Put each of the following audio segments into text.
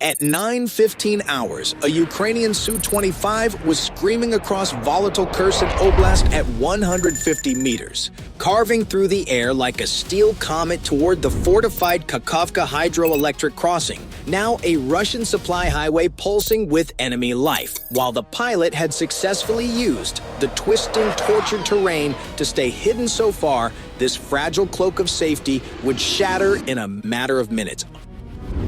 At 9:15 hours, a Ukrainian Su-25 was screaming across volatile Kherson Oblast at 150 meters, carving through the air like a steel comet toward the fortified Kakhovka hydroelectric crossing, now a Russian supply highway pulsing with enemy life, while the pilot had successfully used the twisting, tortured terrain to stay hidden so far. This fragile cloak of safety would shatter in a matter of minutes.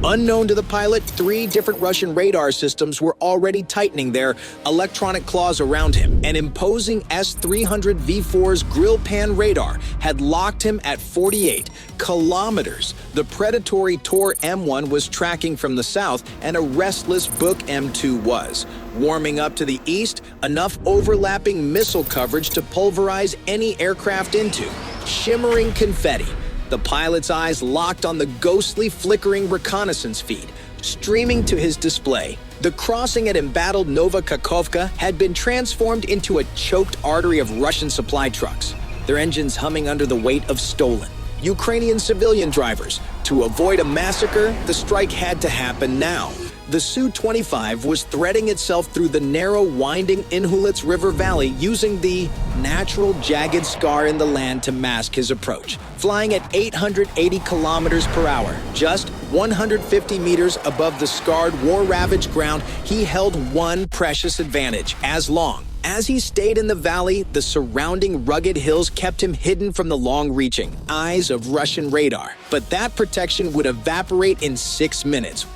Unknown to the pilot, 3 different Russian radar systems were already tightening their electronic claws around him. An imposing S-300V4's grill pan radar had locked him at 48 kilometers. The predatory Tor M1 was tracking from the south, and a restless Buk M2 was. Warming up to the east, enough overlapping missile coverage to pulverize any aircraft into shimmering confetti. The pilot's eyes locked on the ghostly, flickering reconnaissance feed, streaming to his display. The crossing at embattled Nova Kakhovka had been transformed into a choked artery of Russian supply trucks, their engines humming under the weight of stolen Ukrainian civilian drivers. To avoid a massacre, the strike had to happen now. The Su-25 was threading itself through the narrow, winding Inhulets River Valley using the natural jagged scar in the land to mask his approach. Flying at 880 kilometers per hour, just 150 meters above the scarred, war-ravaged ground, he held one precious advantage: as long as he stayed in the valley, the surrounding rugged hills kept him hidden from the long-reaching eyes of Russian radar. But that protection would evaporate in 6 minutes,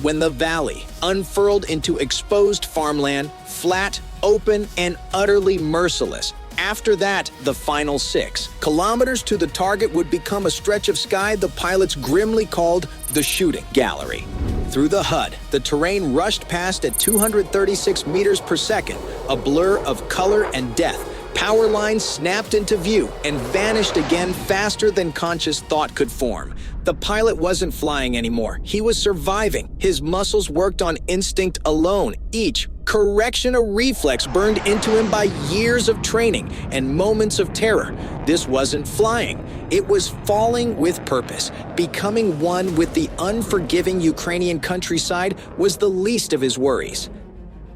when the valley unfurled into exposed farmland, flat, open, and utterly merciless. After that, the final 6 kilometers to the target would become a stretch of sky the pilots grimly called the shooting gallery. Through the HUD, the terrain rushed past at 236 meters per second, a blur of color and death. Power lines snapped into view and vanished again faster than conscious thought could form. The pilot wasn't flying anymore. He was surviving. His muscles worked on instinct alone. Each correction a reflex burned into him by years of training and moments of terror. This wasn't flying. It was falling with purpose. Becoming one with the unforgiving Ukrainian countryside was the least of his worries.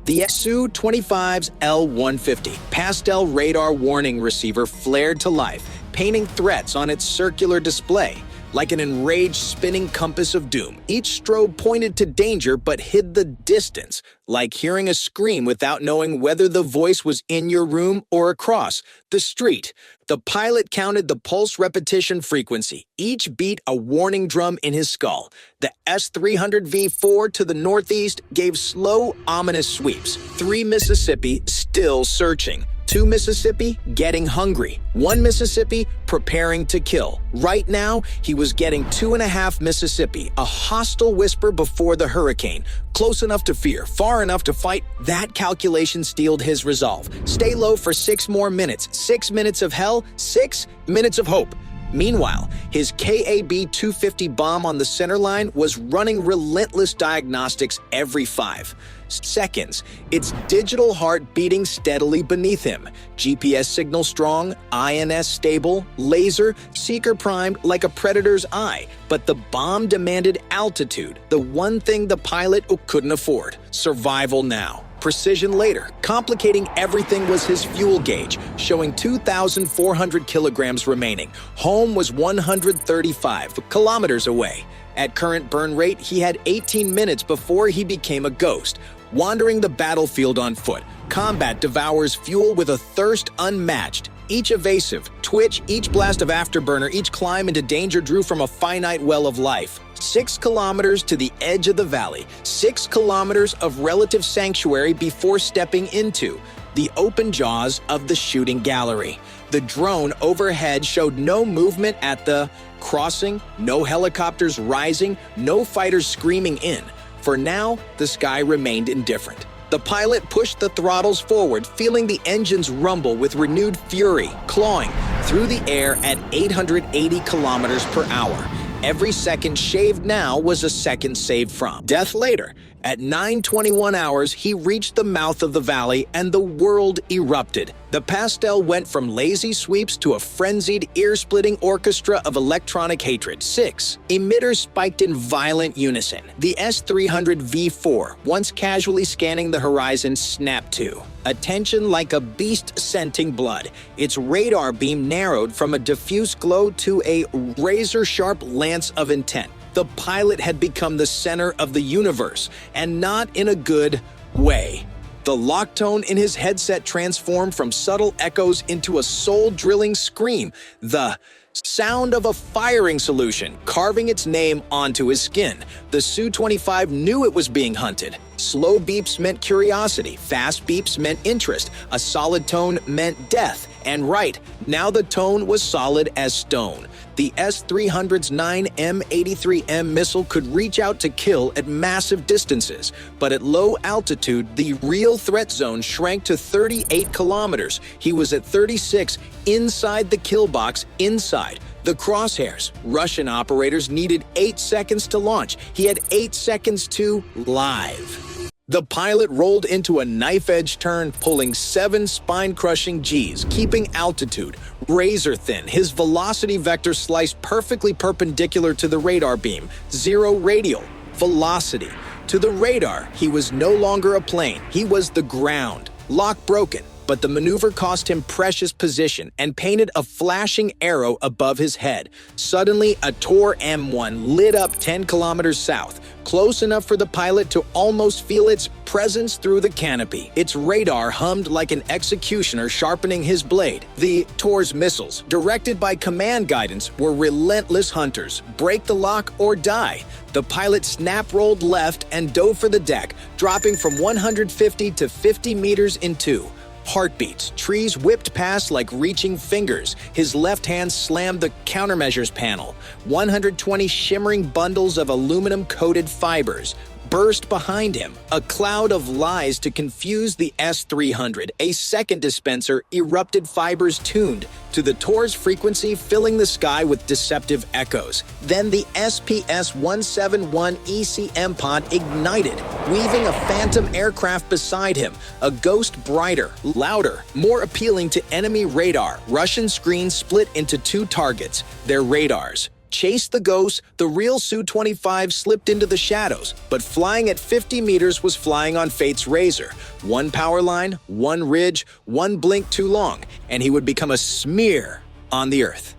The Su-25's L-150 pastel radar warning receiver flared to life, painting threats on its circular display. Like an enraged spinning compass of doom, each strobe pointed to danger but hid the distance, like hearing a scream without knowing whether the voice was in your room or across the street. The pilot counted the pulse repetition frequency, each beat a warning drum in his skull. The S-300V4 to the northeast gave slow, ominous sweeps. 3 Mississippi still searching. 2 Mississippi getting hungry. 1 Mississippi preparing to kill. Right now, he was getting 2.5 Mississippi, a hostile whisper before the hurricane. Close enough to fear, far enough to fight. That calculation steeled his resolve. Stay low for 6 more minutes. 6 minutes of hell, 6 minutes of hope. Meanwhile, his KAB-250 bomb on the center line was running relentless diagnostics every 5 seconds, its digital heart beating steadily beneath him. GPS signal strong, INS stable, laser, seeker primed like a predator's eye. But the bomb demanded altitude, the one thing the pilot couldn't afford. Survival now. Precision later. Complicating everything was his fuel gauge, showing 2,400 kilograms remaining. Home was 135 kilometers away. At current burn rate, he had 18 minutes before he became a ghost. Wandering the battlefield on foot, combat devours fuel with a thirst unmatched. Each evasive twitch, each blast of afterburner, each climb into danger drew from a finite well of life. 6 kilometers to the edge of the valley, 6 kilometers of relative sanctuary before stepping into the open jaws of the shooting gallery. The drone overhead showed no movement at the crossing, no helicopters rising, no fighters screaming in. For now, the sky remained indifferent. The pilot pushed the throttles forward, feeling the engines rumble with renewed fury, clawing through the air at 880 kilometers per hour. Every second shaved now was a second saved from death later. At 9:21 hours, he reached the mouth of the valley and the world erupted. The pastel went from lazy sweeps to a frenzied, ear-splitting orchestra of electronic hatred. 6. Emitters spiked in violent unison. The S-300V4, once casually scanning the horizon, snapped to attention like a beast scenting blood. Its radar beam narrowed from a diffuse glow to a razor-sharp lance of intent. The pilot had become the center of the universe, and not in a good way. The lock tone in his headset transformed from subtle echoes into a soul-drilling scream, the sound of a firing solution carving its name onto his skin. The Su-25 knew it was being hunted. Slow beeps meant curiosity, fast beeps meant interest, a solid tone meant death, and right, now the tone was solid as stone. The S-300's 9M83M missile could reach out to kill at massive distances, but at low altitude, the real threat zone shrank to 38 kilometers. He was at 36, inside the kill box, inside the crosshairs. Russian operators needed 8 seconds to launch. He had 8 seconds to live. The pilot rolled into a knife-edge turn, pulling 7 spine-crushing Gs, keeping altitude razor-thin. His velocity vector sliced perfectly perpendicular to the radar beam. 0 radial velocity. To the radar, he was no longer a plane. He was the ground. Lock broken, but the maneuver cost him precious position and painted a flashing arrow above his head. Suddenly, a Tor M1 lit up 10 kilometers south, close enough for the pilot to almost feel its presence through the canopy. Its radar hummed like an executioner sharpening his blade. The Tor's missiles, directed by command guidance, were relentless hunters. Break the lock or die. The pilot snap-rolled left and dove for the deck, dropping from 150 to 50 meters in 2. Heartbeats. Trees whipped past like reaching fingers. His left hand slammed the countermeasures panel. 120 shimmering bundles of aluminum-coated fibers burst behind him. A cloud of lies to confuse the S-300. A second dispenser erupted, fibers tuned to the Tor's frequency, filling the sky with deceptive echoes. Then the SPS-171 ECM pod ignited, weaving a phantom aircraft beside him, a ghost brighter, louder, more appealing to enemy radar. Russian screens split into 2 targets, their radars. Chased the ghost, the real Su-25 slipped into the shadows, but flying at 50 meters was flying on fate's razor. 1 power line, 1 ridge, 1 blink too long, and he would become a smear on the earth.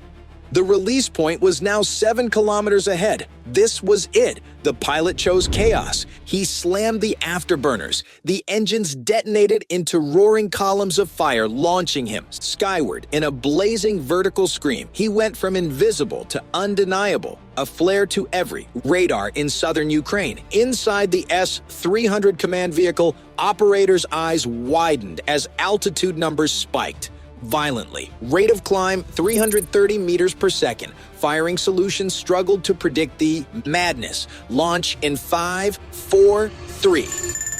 The release point was now 7 kilometers ahead. This was it. The pilot chose chaos. He slammed the afterburners. The engines detonated into roaring columns of fire, launching him skyward in a blazing vertical scream. He went from invisible to undeniable, a flare to every radar in southern Ukraine. Inside the S-300 command vehicle, operators' eyes widened as altitude numbers spiked violently. Rate of climb 330 meters per second. Firing solutions struggled to predict the madness. Launch in 5, 4, 3.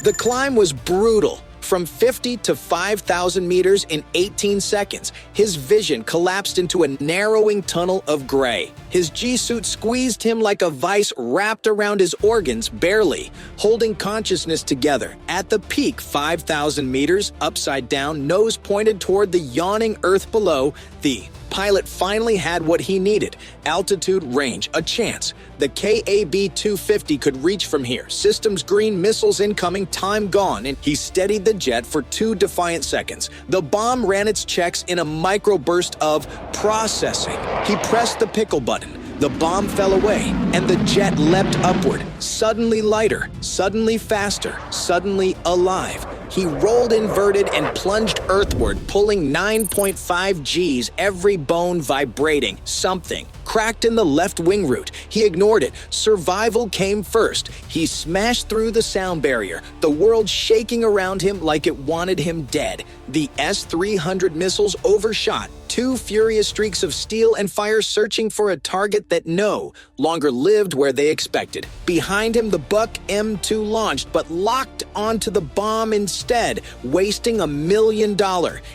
The climb was brutal. From 50 to 5,000 meters in 18 seconds, his vision collapsed into a narrowing tunnel of gray. His G-suit squeezed him like a vice wrapped around his organs, barely holding consciousness together. At the peak, 5,000 meters, upside down, nose pointed toward the yawning earth below, the pilot finally had what he needed: altitude, range, a chance. The KAB-250 could reach from here. Systems green, missiles incoming, time gone, and he steadied the jet for 2 defiant seconds. The bomb ran its checks in a microburst of processing. He pressed the pickle button. The bomb fell away, and the jet leapt upward, suddenly lighter, suddenly faster, suddenly alive. He rolled inverted and plunged earthward, pulling 9.5 Gs, every bone vibrating. Something cracked in the left wing root. He ignored it. Survival came first. He smashed through the sound barrier, the world shaking around him like it wanted him dead. The S-300 missiles overshot, 2 furious streaks of steel and fire searching for a target that no longer lived where they expected. Behind him, the Buck M2 launched, but locked onto the bomb instead, wasting $1 million.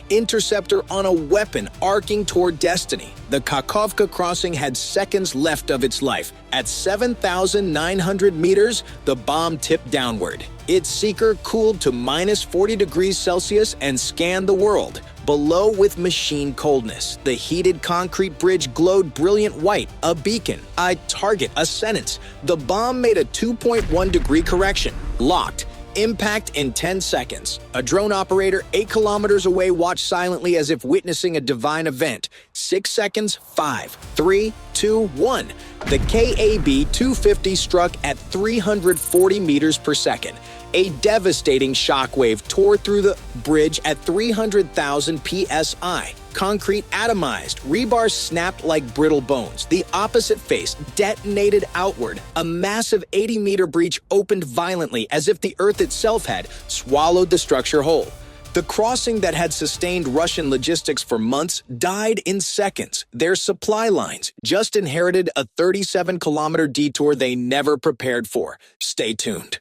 Interceptor on a weapon arcing toward destiny. The Kakhovka crossing had seconds left of its life. At 7,900 meters, the bomb tipped downward. Its seeker cooled to minus 40 degrees Celsius and scanned the world. Below with machine coldness, the heated concrete bridge glowed brilliant white, a beacon, a target, a sentence. The bomb made a 2.1-degree correction. Locked. Impact in 10 seconds. A drone operator 8 kilometers away watched silently as if witnessing a divine event. 6 seconds, 5, 3, 2, 1. The KAB-250 struck at 340 meters per second. A devastating shockwave tore through the bridge at 300,000 psi. Concrete atomized, rebar snapped like brittle bones. The opposite face detonated outward. A massive 80-meter breach opened violently as if the earth itself had swallowed the structure whole. The crossing that had sustained Russian logistics for months died in seconds. Their supply lines just inherited a 37-kilometer detour they never prepared for. Stay tuned.